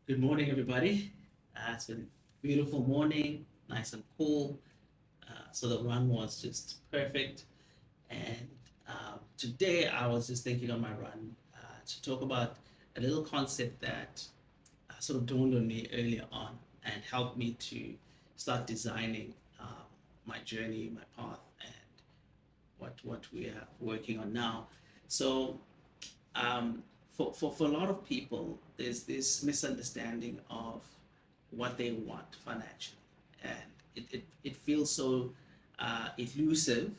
Good morning, everybody. It's been a beautiful morning, nice and cool. So the run was just perfect. And today I was just thinking on my run to talk about a little concept that sort of dawned on me earlier on and helped me to start designing my journey, my path, and what we are working on now. So um, for a lot of people, there's this misunderstanding of what they want financially. And it feels so elusive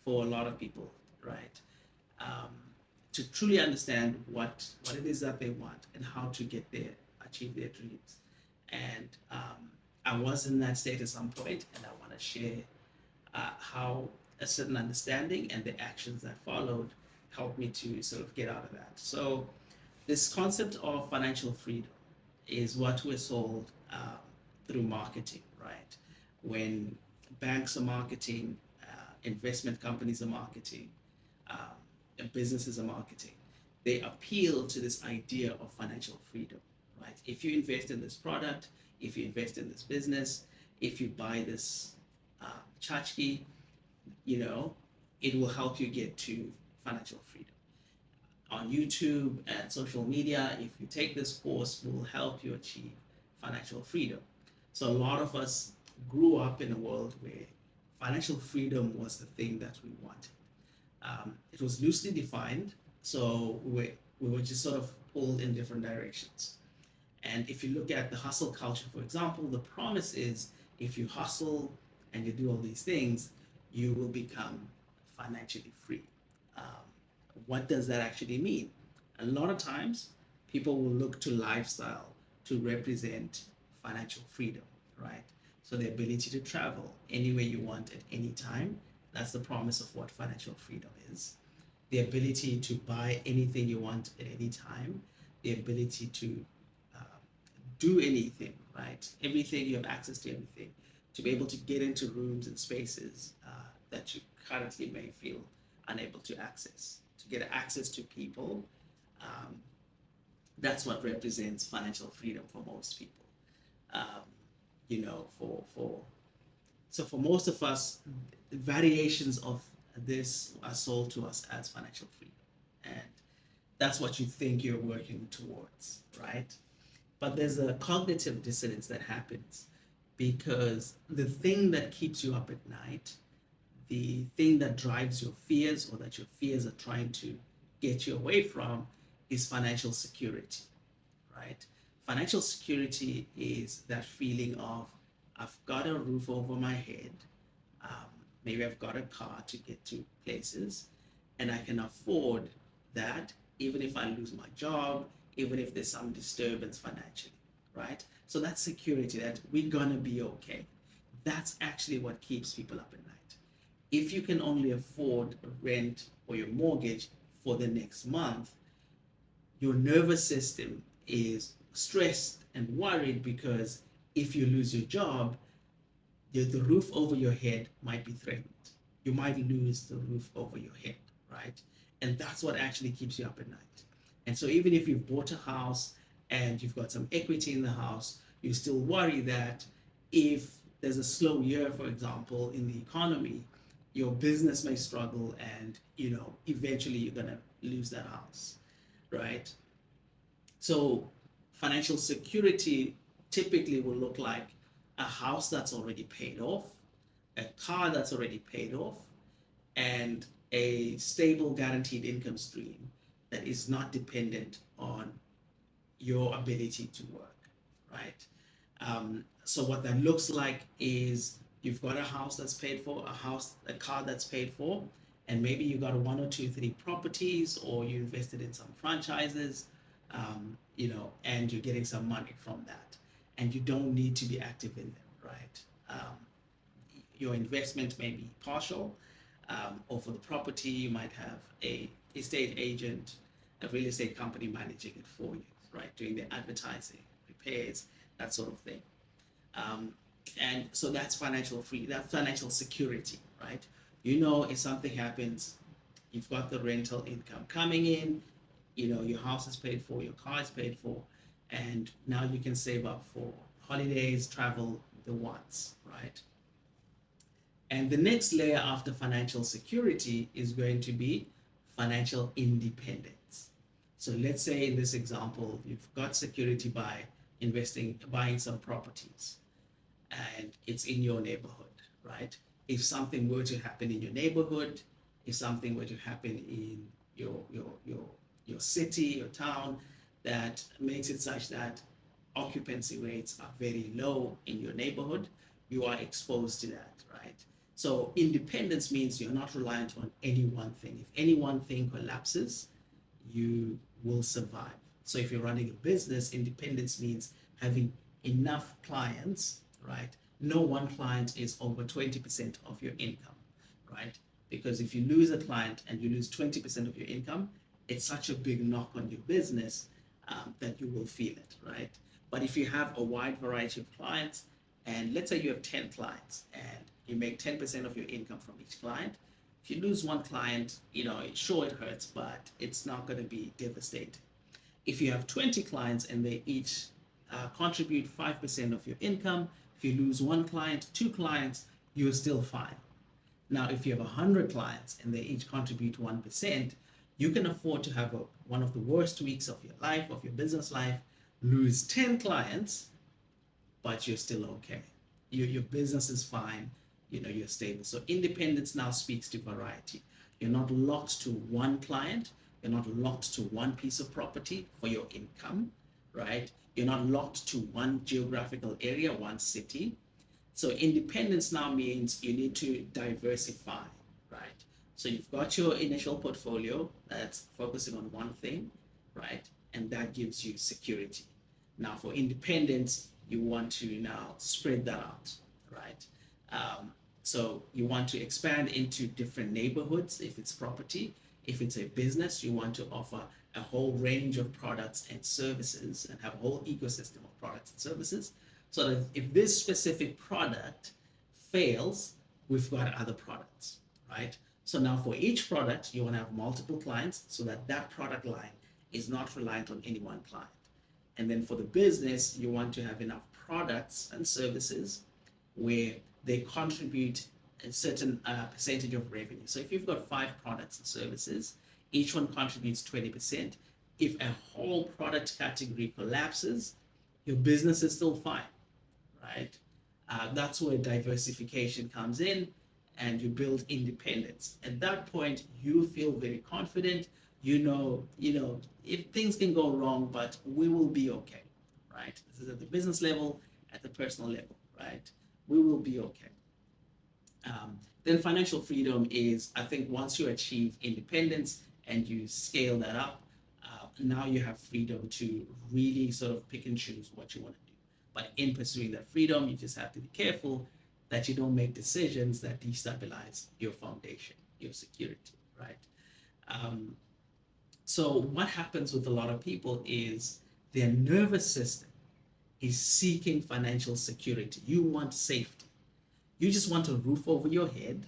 for a lot of people, right? Um, to truly understand what it is that they want and how to get there, achieve their dreams. And I was in that state at some point, and I want to share how a certain understanding and the actions that followed helped me to sort of get out of that. So, this concept of financial freedom is what we're sold through marketing, right? When banks are marketing, investment companies are marketing, businesses are marketing, they appeal to this idea of financial freedom, right? If you invest in this product, if you invest in this business, if you buy this tchotchke, you know, it will help you get to financial freedom. On YouTube and social media, if you take this course, will help you achieve financial freedom. So a lot of us grew up in a world where financial freedom was the thing that we wanted. It was loosely defined, so we were just sort of pulled in different directions. And if you look at the hustle culture, for example, the promise is if you hustle and you do all these things, you will become financially free. Um, what does that actually mean? A lot of times, people will look to lifestyle to represent financial freedom, right? So the ability to travel anywhere you want at any time, that's the promise of what financial freedom is. The ability to buy anything you want at any time, the ability to uh, do anything, right? Everything, you have access to everything, to be able to get into rooms and spaces that you currently may feel unable to access, to get access to people. Um, that's what represents financial freedom for most people. Um, you know, for most of us, variations of this are sold to us as financial freedom, and that's what you think you're working towards, right? But there's a cognitive dissonance that happens because the thing that keeps you up at night, the thing that drives your fears or that your fears are trying to get you away from, is financial security, right? Financial security is that feeling of I've got a roof over my head, um, maybe I've got a car to get to places, and I can afford that even if I lose my job, even if there's some disturbance financially, right? So that's security that we're gonna be okay. That's actually what keeps people up at night. If you can only afford rent or your mortgage for the next month, your nervous system is stressed and worried because if you lose your job, the roof over your head might be threatened. You might lose the roof over your head, right? And that's what actually keeps you up at night. And so even if you've bought a house and you've got some equity in the house, you still worry that if there's a slow year, for example, in the economy, your business may struggle and eventually you're gonna lose that house, right? So financial security typically will look like a house that's already paid off, a car that's already paid off, and a stable guaranteed income stream that is not dependent on your ability to work, right? So what that looks like is you've got a house that's paid for, a car that's paid for, and maybe you got one or two, three properties, or you invested in some franchises, and you're getting some money from that, and you don't need to be active in them, right? Your investment may be partial, or for the property, you might have a estate agent, a real estate company managing it for you, right? Doing the advertising, repairs, that sort of thing. Um, and so that's that's financial security, right? If something happens, you've got the rental income coming in, your house is paid for, your car is paid for, and now you can save up for holidays, travel, the wants, right? And the next layer after financial security is going to be financial independence. So let's say in this example, you've got security by buying some properties, and it's in your neighborhood, right? If something were to happen in your neighborhood, if something were to happen in your city, your town, that makes it such that occupancy rates are very low in your neighborhood, you are exposed to that, right? So independence means you're not reliant on any one thing. If any one thing collapses, you will survive. So if you're running a business, independence means having enough clients, right? No one client is over 20% of your income, right? Because if you lose a client and you lose 20% of your income, it's such a big knock on your business that you will feel it, right? But if you have a wide variety of clients, and let's say you have 10 clients and you make 10% of your income from each client, if you lose one client, sure it hurts, but it's not going to be devastating. If you have 20 clients and they each contribute 5% of your income, if you lose one client, two clients, you're still fine. Now, if you have 100 clients and they each contribute 1%, you can afford to have one of the worst weeks of your life, of your business life, lose 10 clients, but you're still okay. Your business is fine, you're stable. So independence now speaks to variety. You're not locked to one client, you're not locked to one piece of property for your income, right? You're not locked to one geographical area, one city. So independence now means you need to diversify, right? So you've got your initial portfolio that's focusing on one thing, right? And that gives you security. Now for independence, you want to now spread that out, right? So you want to expand into different neighborhoods if it's property. If it's a business, you want to offer a whole range of products and services and have a whole ecosystem of products and services, so that if this specific product fails, we've got other products, right? So now for each product, you want to have multiple clients so that that product line is not reliant on any one client. And then for the business, you want to have enough products and services where they contribute a certain percentage of revenue. So if you've got 5 products and services, each one contributes 20%. If a whole product category collapses, your business is still fine, right? That's where diversification comes in, and you build independence. At that point, you feel very confident. If things can go wrong, but we will be okay, right? This is at the business level, at the personal level, right? We will be okay. Then financial freedom is, I think, once you achieve independence and you scale that up, now you have freedom to really sort of pick and choose what you want to do. But in pursuing that freedom, you just have to be careful that you don't make decisions that destabilize your foundation, your security, right? Um, so what happens with a lot of people is their nervous system is seeking financial security. You want safety. You just want a roof over your head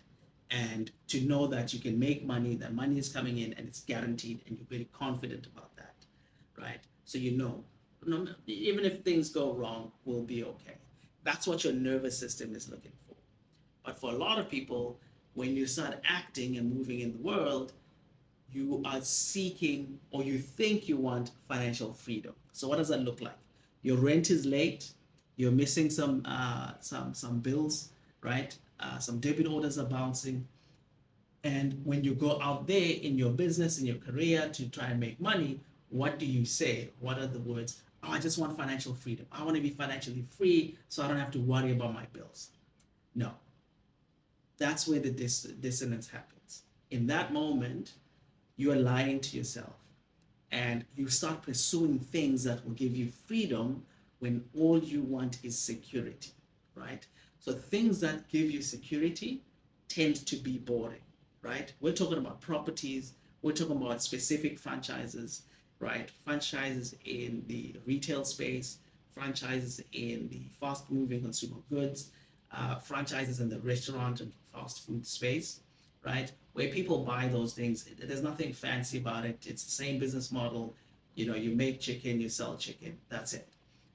and to know that you can make money, that money is coming in and it's guaranteed, and you're very confident about that, right? So even if things go wrong, we'll be okay. That's what your nervous system is looking for. But for a lot of people, when you start acting and moving in the world, you are seeking, or you think you want, financial freedom. So what does that look like? Your rent is late, you're missing some bills, right? Some debit orders are bouncing. And when you go out there in your business, in your career to try and make money, what do you say? What are the words? Oh, I just want financial freedom. I want to be financially free so I don't have to worry about my bills. No, that's where the dissonance happens. In that moment, you are lying to yourself and you start pursuing things that will give you freedom when all you want is security, right? So things that give you security tend to be boring, right? We're talking about properties, we're talking about specific franchises, right? Franchises in the retail space, franchises in the fast moving consumer goods, franchises in the restaurant and fast food space, right? Where people buy those things, there's nothing fancy about it. It's the same business model. You make chicken, you sell chicken. That's it,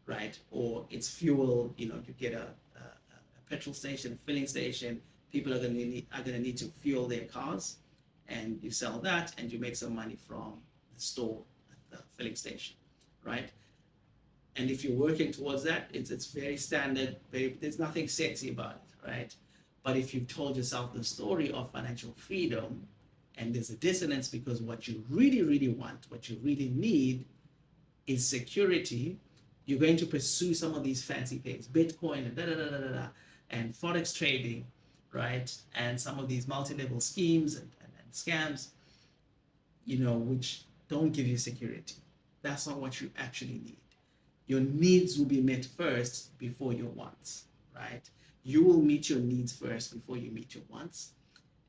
right? Or it's fuel. You get a petrol station, a filling station. People are gonna need to fuel their cars, and you sell that, and you make some money from the store, the filling station, right? And if you're working towards that, it's very standard. There's nothing sexy about it, right? But if you've told yourself the story of financial freedom, and there's a dissonance because what you really, really want, what you really need is security, you're going to pursue some of these fancy things, Bitcoin and da da da da da, and forex trading, right? And some of these multi-level schemes and scams, which don't give you security. That's not what you actually need. Your needs will be met first before your wants, right? You will meet your needs first before you meet your wants.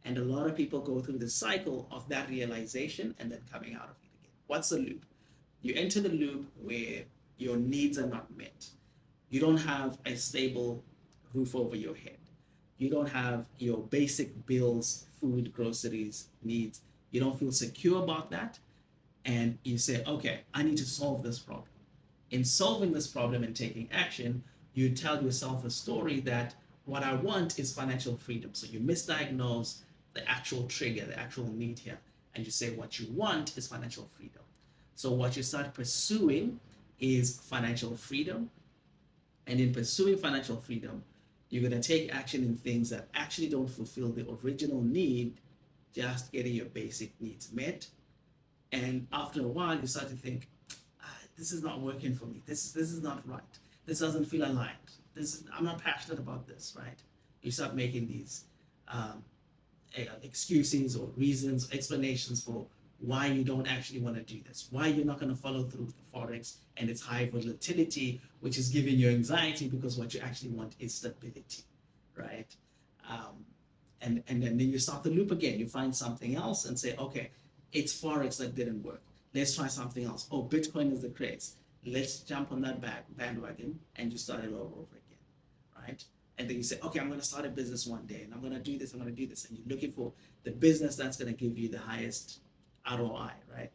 And a lot of people go through the cycle of that realization and then coming out of it again. What's the loop? You enter the loop where your needs are not met. You don't have a stable roof over your head. You don't have your basic bills, food, groceries, needs. You don't feel secure about that. And you say, okay, I need to solve this problem. In solving this problem and taking action, you tell yourself a story that what I want is financial freedom. So you misdiagnose the actual trigger, the actual need here, and you say what you want is financial freedom. So what you start pursuing is financial freedom. And in pursuing financial freedom, you're going to take action in things that actually don't fulfill the original need, just getting your basic needs met. And after a while, you start to think, this is not working for me. This is not right. This doesn't feel aligned. I'm not passionate about this, right? You start making these excuses or reasons, explanations for why you don't actually want to do this, why you're not going to follow through with the forex and its high volatility, which is giving you anxiety because what you actually want is stability, right? And then you start the loop again. You find something else and say, okay, it's forex that didn't work. Let's try something else. Oh, Bitcoin is the craze. Let's jump on that bandwagon, and you start it all over again, right? And then you say, okay, I'm going to start a business one day, and I'm going to do this, I'm going to do this. And you're looking for the business that's going to give you the highest ROI, right?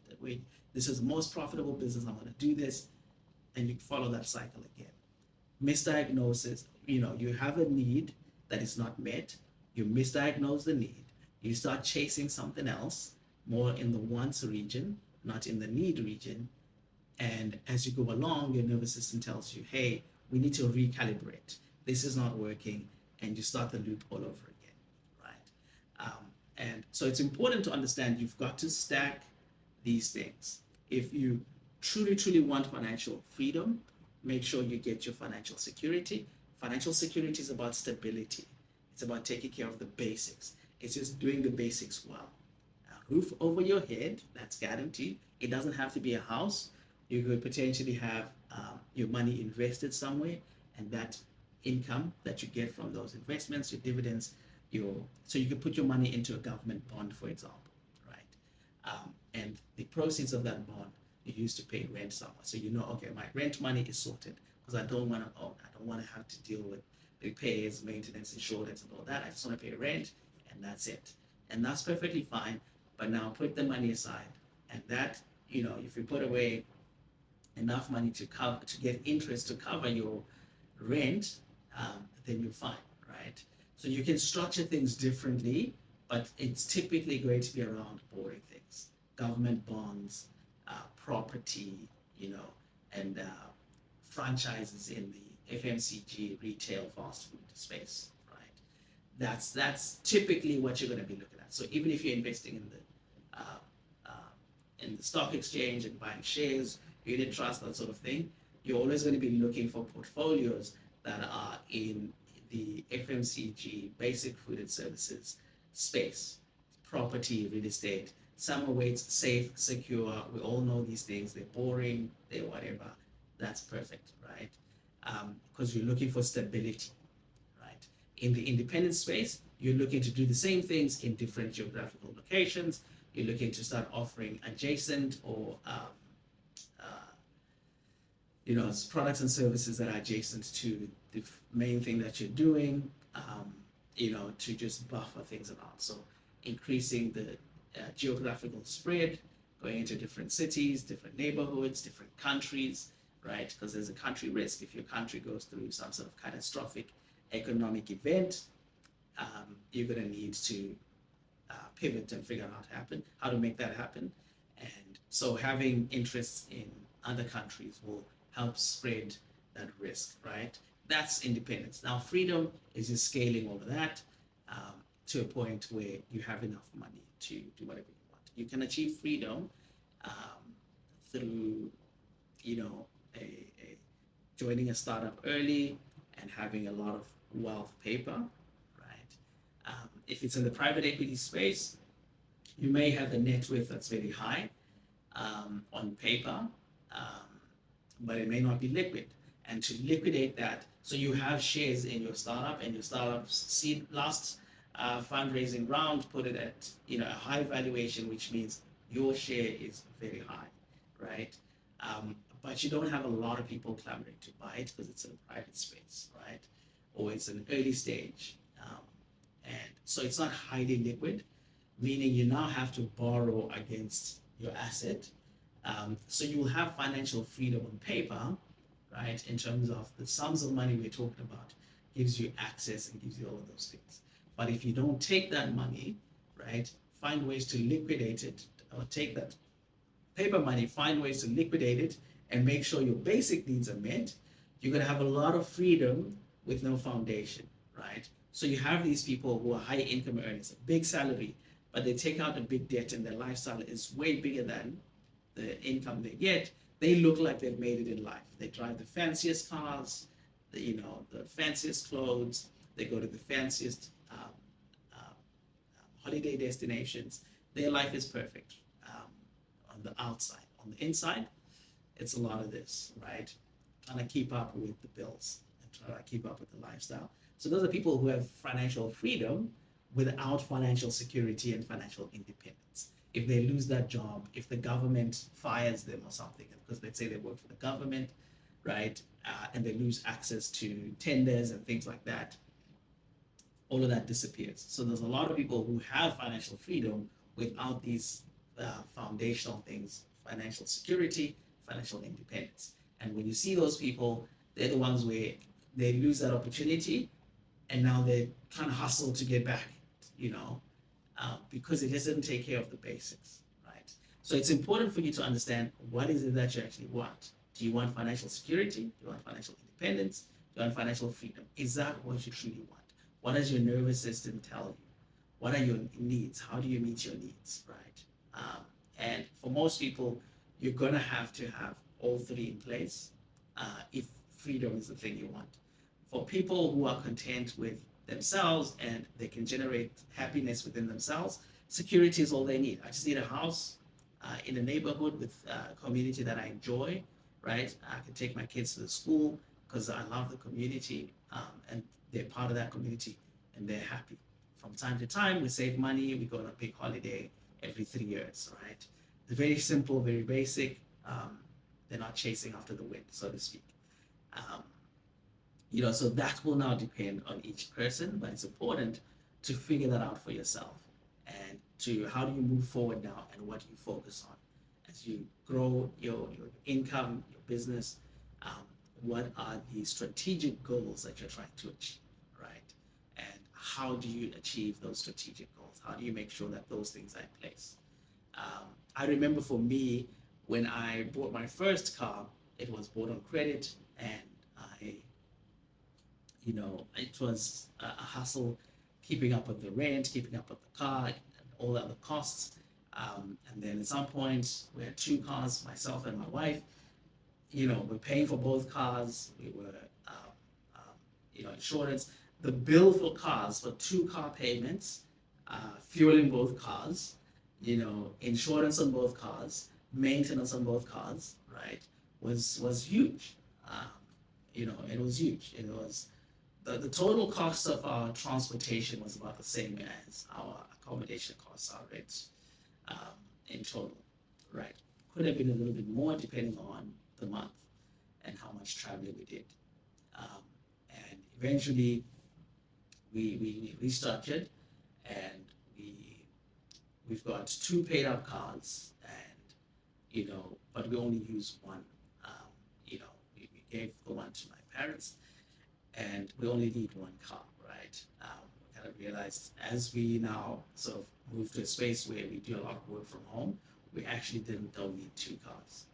This is the most profitable business, I'm going to do this. And you follow that cycle again. Misdiagnosis, you have a need that is not met. You misdiagnose the need. You start chasing something else, more in the wants region, not in the need region. And as you go along, your nervous system tells you, hey, we need to recalibrate. This is not working. And you start the loop all over again, right? And so it's important to understand you've got to stack these things. If you truly, truly want financial freedom, make sure you get your financial security. Financial security is about stability. It's about taking care of the basics. It's just doing the basics well. A roof over your head, that's guaranteed. It doesn't have to be a house. You could potentially have your money invested somewhere, and that income that you get from those investments, your dividends, so you could put your money into a government bond, for example, right? And the proceeds of that bond you use to pay rent somewhere. So okay, my rent money is sorted because I don't want to own. I don't want to have to deal with repairs, maintenance, insurance, and all that. I just want to pay rent, and that's it. And that's perfectly fine. But now put the money aside, and that if you put away enough money to get interest to cover your rent, then you're fine, right? So you can structure things differently, but it's typically going to be around boring things: government bonds, property, and franchises in the FMCG, retail, fast food space, right? That's typically what you're going to be looking at. So even if you're investing in the stock exchange and buying shares, unit trust, that sort of thing, you're always going to be looking for portfolios that are in the FMCG, basic food and services space, property, real estate, somewhere where it's safe, secure. We all know these things. They're boring, they're whatever. That's perfect, right? Because you're looking for stability, right? In the independent space, you're looking to do the same things in different geographical locations. You're looking to start offering adjacent or products and services that are adjacent to the main thing that you're doing, to just buffer things around. So increasing the geographical spread, going into different cities, different neighborhoods, different countries, right? Because there's a country risk. If your country goes through some sort of catastrophic economic event, you're going to need to pivot and figure out how to make that happen. And so having interests in other countries will help spread that risk, right? That's independence. Now, freedom is just scaling over that to a point where you have enough money to do whatever you want. You can achieve freedom through, you know, a joining a startup early and having a lot of wealth paper, right? If it's in the private equity space, you may have a net worth that's very high on paper, but it may not be liquid. And to liquidate that, so you have shares in your startup, and your startup's seed last fundraising round put it at a high valuation, which means your share is very high, right? But you don't have a lot of people clamoring to buy it because it's in a private space, right? Or it's an early stage, and so it's not highly liquid, meaning you now have to borrow against your asset. So you will have financial freedom on paper, right? In terms of the sums of money we're talking about, gives you access and gives you all of those things. But if you don't take that money, right, find ways to liquidate it, or take that paper money, find ways to liquidate it, and make sure your basic needs are met, you're going to have a lot of freedom with no foundation, right? So you have these people who are high income earners, a big salary, but they take out a big debt and their lifestyle is way bigger than the income they get. They look like they've made it in life. They drive the fanciest cars, the fanciest clothes. They go to the fanciest holiday destinations. Their life is perfect on the outside. On the inside, it's a lot of this, right? Trying to keep up with the bills and trying to keep up with the lifestyle. So those are people who have financial freedom without financial security and financial independence. If they lose that job, if the government fires them or something, because let's say they work for the government, right, and they lose access to tenders and things like that, all of that disappears. So there's a lot of people who have financial freedom without these foundational things: financial security, financial independence. And when you see those people, they're the ones where they lose that opportunity, and now they're trying to hustle to get back, because it doesn't take care of the basics, right? So it's important for you to understand what is it that you actually want. Do you want financial security? Do you want financial independence? Do you want financial freedom? Is that what you truly want? What does your nervous system tell you? What are your needs? How do you meet your needs, right? And for most people, you're going to have all three in place if freedom is the thing you want. For people who are content with themselves and they can generate happiness within themselves, security is all they need. I just need a house in a neighborhood with a community that I enjoy, right? I can take my kids to the school because I love the community, and they're part of that community and they're happy. From time to time, we save money, we go on a big holiday every 3 years, right? It's very simple, very basic. They're not chasing after the wind, so to speak. Um, so that will now depend on each person, but it's important to figure that out for yourself and to how do you move forward now and what do you focus on as you grow your income, your business. What are the strategic goals that you're trying to achieve, right? And how do you achieve those strategic goals? How do you make sure that those things are in place? I remember for me, when I bought my first car, it was bought on credit, and it was a hustle keeping up with the rent, keeping up with the car, and all the other costs. And then at some point, we had two cars, myself and my wife. We're paying for both cars. We were, insurance. The bill for cars, for two car payments, fuel in both cars, insurance on both cars, maintenance on both cars, right, was huge. It was huge. It was the total cost of our transportation was about the same as our accommodation costs, our rents, in total, right? Could have been a little bit more depending on the month and how much traveling we did. And eventually we restructured, and we've got two paid up cars, and but we only use one. We gave the one to my parents, and we only need one car, right? We kind of realized as we now sort of move to a space where we do a lot of work from home, we actually don't need two cars.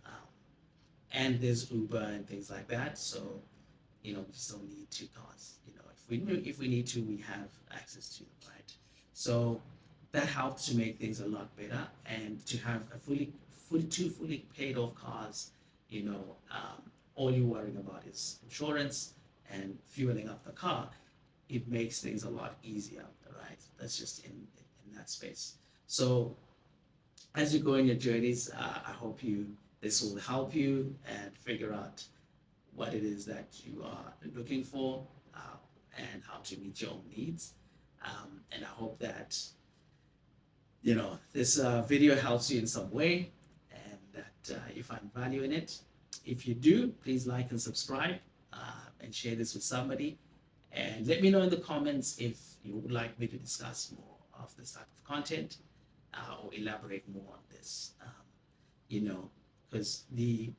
And there's Uber and things like that, so we just don't need two cars. If we need to, we have access to them, right? So that helps to make things a lot better, and to have a fully paid off cars. All you're worrying about is insurance and fueling up the car. It makes things a lot easier, right? That's just in that space. So as you go in your journeys, I hope this will help you and figure out what it is that you are looking for, and how to meet your own needs. And I hope that this video helps you in some way, and that you find value in it. If you do, please like and subscribe, and share this with somebody. And let me know in the comments if you would like me to discuss more of this type of content, or elaborate more on this. Because the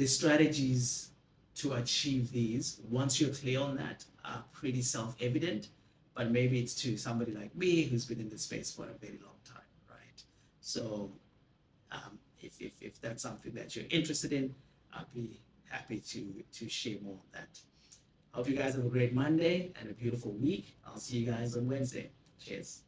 strategies to achieve these, once you're clear on that, are pretty self-evident. But maybe it's to somebody like me who's been in this space for a very long time, right? So if that's something that you're interested in, I'll be happy to share more of that. Hope you guys have a great Monday and a beautiful week. I'll see you guys on Wednesday. Cheers.